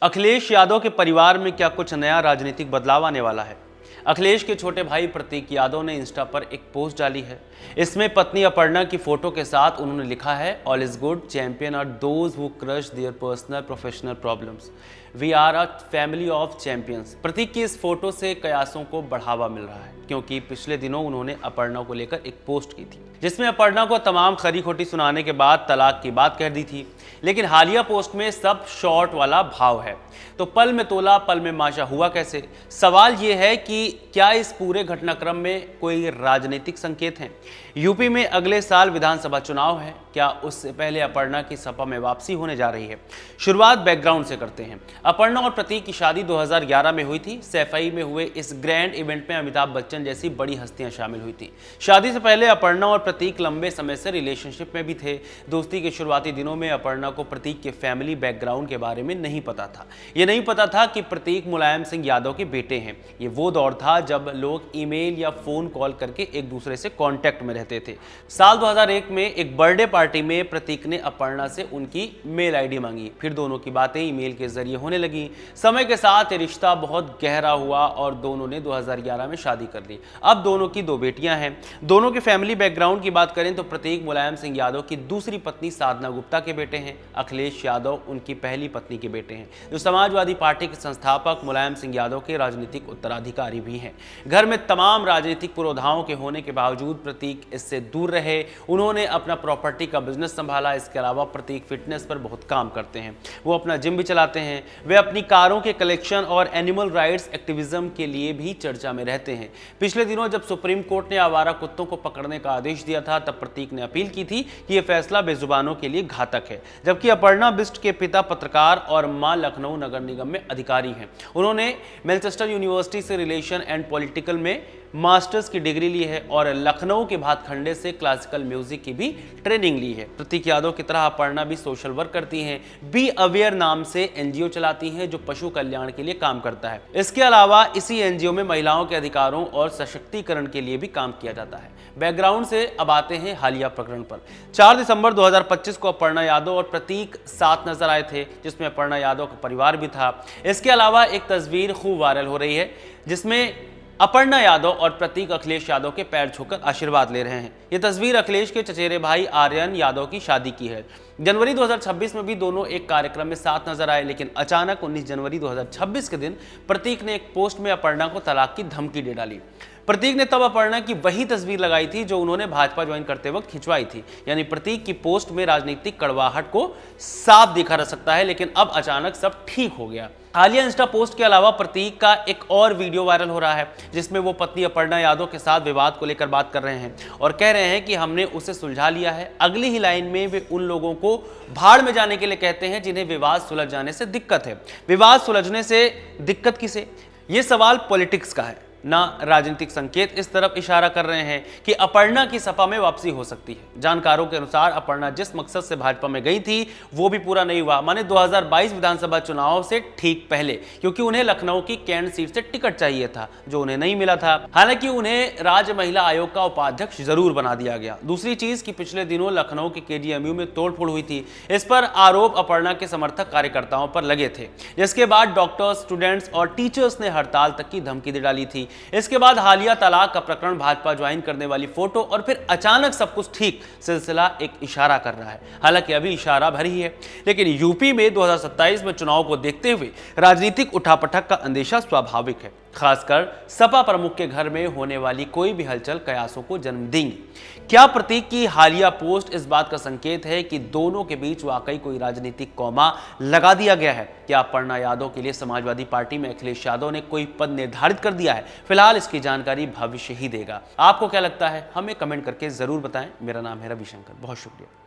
अखिलेश यादव के परिवार में क्या कुछ नया राजनीतिक बदलाव आने वाला है? अखिलेश के छोटे भाई प्रतीक यादव ने इंस्टा पर एक पोस्ट डाली है। इसमें पत्नी अपर्णा की फोटो के साथ उन्होंने लिखा है, all is good, champion are those who crush their personal professional problems, we are a family of champions. Prateek की इस फोटो से कयासों को बढ़ावा मिल रहा है, क्योंकि पिछले दिनों उन्होंने अपर्णा को लेकर एक पोस्ट की थी जिसमें अपर्णा को तमाम खरी खोटी सुनाने के बाद तलाक की बात कह दी थी। लेकिन हालिया पोस्ट में सब शॉर्ट वाला भाव है। तो पल में तोला पल में माशा हुआ कैसे? सवाल यह है कि क्या इस पूरे घटनाक्रम में कोई राजनीतिक संकेत हैं? यूपी में अगले साल विधानसभा चुनाव है, क्या उससे पहले अपर्णा की सपा में वापसी होने जा रही है? शुरुआत बैकग्राउंड से करते हैं। अपर्णा और प्रतीक की शादी 2011 में हुई थी। सैफई में हुए इस ग्रैंड इवेंट में अमिताभ बच्चन जैसी बड़ी हस्तियां शामिल हुई थी। शादी से पहले अपर्णा और प्रतीक लंबे समय से रिलेशनशिप में भी थे। दोस्ती के शुरुआती दिनों में अपर्णा को प्रतीक के फैमिली बैकग्राउंड के बारे में नहीं पता था। ये नहीं पता था कि प्रतीक मुलायम सिंह यादव के बेटे हैं। ये वो दौर था जब लोग ईमेल या फोन कॉल करके एक दूसरे से कांटेक्ट में रहते थे। साल 2001 में एक बर्थडे पार्टी में प्रतीक ने अपर्णा से उनकी मेल आईडी मांगी। फिर दोनों की बातें ईमेल के जरिए होने लगी। समय के साथ ये रिश्ता बहुत गहरा हुआ और दोनों ने 2011 में शादी कर ली। अब दोनों की 2 बेटियां हैं। दोनों के फैमिली बैकग्राउंड की बात करें तो प्रतीक मुलायम सिंह यादव की दूसरी पत्नी साधना गुप्ता के बेटे हैं। अखिलेश यादव उनकी पहली पत्नी के बेटे हैं, जो समाजवादी पार्टी के संस्थापक मुलायम सिंह यादव के राजनीतिक उत्तराधिकारी भी हैं। घर में तमाम राजनीतिक पुरोधाओं के होने के बावजूद प्रतीक इससे दूर रहे। उन्होंने अपना प्रॉपर्टी का बिजनेस संभाला। इसके अलावा प्रतीक फिटनेस पर बहुत काम करते हैं। वो अपना जिम भी चलाते हैं। वे अपनी कारों के कलेक्शन और एनिमल राइट्स एक्टिविज्म के लिए भी चर्चा में रहते हैं। पिछले दिनों जब सुप्रीम कोर्ट ने आवारा कुत्तों को पकड़ने का आदेश दिया था, तब प्रतीक ने अपील की थी कि यह फैसला बेजुबानों के लिए घातक है। जबकि अपर्णा बिष्ट के पिता पत्रकार और मां लखनऊ नगर निगम में अधिकारी हैं। उन्होंने मैनचेस्टर यूनिवर्सिटी से रिलेशन एंड पॉलिटिकल में मास्टर्स की डिग्री ली है और लखनऊ के भातखंडे से क्लासिकल म्यूजिक की भी ट्रेनिंग ली है। प्रतीक यादव की तरह अपर्णा भी सोशल वर्क करती हैं। बी अवेयर नाम से एनजीओ चलाती हैं जो पशु कल्याण के लिए काम करता है। इसके अलावा इसी एनजीओ में महिलाओं के अधिकारों और सशक्तिकरण के लिए भी काम किया जाता है। बैकग्राउंड से अब आते हैं हालिया प्रकरण पर। 4 दिसंबर 2025 को अपर्णा यादव और प्रतीक साथ नजर आए थे, जिसमें अपर्णा यादव का परिवार भी था। इसके अलावा एक तस्वीर खूब वायरल हो रही है जिसमें अपर्णा यादव और प्रतीक अखिलेश यादव के पैर छूकर आशीर्वाद ले रहे हैं। ये तस्वीर अखिलेश के चचेरे भाई आर्यन यादव की शादी की है। जनवरी 2026 में भी दोनों एक कार्यक्रम में साथ नजर आए, लेकिन अचानक 19 जनवरी 2026 के दिन प्रतीक ने एक पोस्ट में अपर्णा को तलाक की धमकी दे डाली। प्रतीक ने तब अपर्णा की वही तस्वीर लगाई थी जो उन्होंने भाजपा ज्वाइन करते वक्त खिंचवाई थी। यानी प्रतीक की पोस्ट में राजनीतिक कड़वाहट को साफ दिखा जा सकता है, लेकिन अब अचानक सब ठीक हो गया। हालिया इंस्टा पोस्ट के अलावा प्रतीक का एक और वीडियो वायरल हो रहा है जिसमें वो पत्नी अपर्णा यादव के साथ विवाद को लेकर बात कर रहे हैं और कह रहे हैं कि हमने उसे सुलझा लिया है। अगली ही लाइन में वे उन लोगों को भाड़ में जाने के लिए कहते हैं जिन्हें विवाद सुलझ जाने से दिक्कत है। विवाद सुलझने से दिक्कत किसे? ये सवाल पॉलिटिक्स का है, ना राजनीतिक संकेत इस तरफ इशारा कर रहे हैं कि अपर्णा की सपा में वापसी हो सकती है। जानकारों के अनुसार अपर्णा जिस मकसद से भाजपा में गई थी वो भी पूरा नहीं हुआ, माने 2022 विधानसभा चुनाव से ठीक पहले, क्योंकि उन्हें लखनऊ की कैंट सीट से टिकट चाहिए था जो उन्हें नहीं मिला था। हालांकि उन्हें राज्य महिला आयोग का उपाध्यक्ष जरूर बना दिया गया। दूसरी चीज कि पिछले दिनों लखनऊ के केजीएमयू में तोड़फोड़ हुई थी। इस पर आरोप अपर्णा के समर्थक कार्यकर्ताओं पर लगे थे, जिसके बाद डॉक्टर्स, स्टूडेंट्स और टीचर्स ने हड़ताल तक की धमकी दे डाली थी। इसके बाद हालिया तलाक का प्रकरण, भाजपा ज्वाइन करने वाली फोटो और फिर अचानक सब कुछ ठीक, सिलसिला एक इशारा कर रहा है। हालांकि अभी इशारा भर ही है, लेकिन यूपी में 2027 में चुनाव को देखते हुए राजनीतिक उठापटक का अंदेशा स्वाभाविक है। खासकर सपा प्रमुख के घर में होने वाली कोई भी हलचल कयासों को जन्म देंगी। क्या प्रतीक की हालिया पोस्ट इस बात का संकेत है कि दोनों के बीच वाकई कोई राजनीतिक कौमा लगा दिया गया है? क्या अपर्णा यादव के लिए समाजवादी पार्टी में अखिलेश यादव ने कोई पद निर्धारित कर दिया है? फिलहाल इसकी जानकारी भविष्य ही देगा। आपको क्या लगता है? हमें कमेंट करके जरूर बताएं। मेरा नाम है रविशंकर। बहुत शुक्रिया।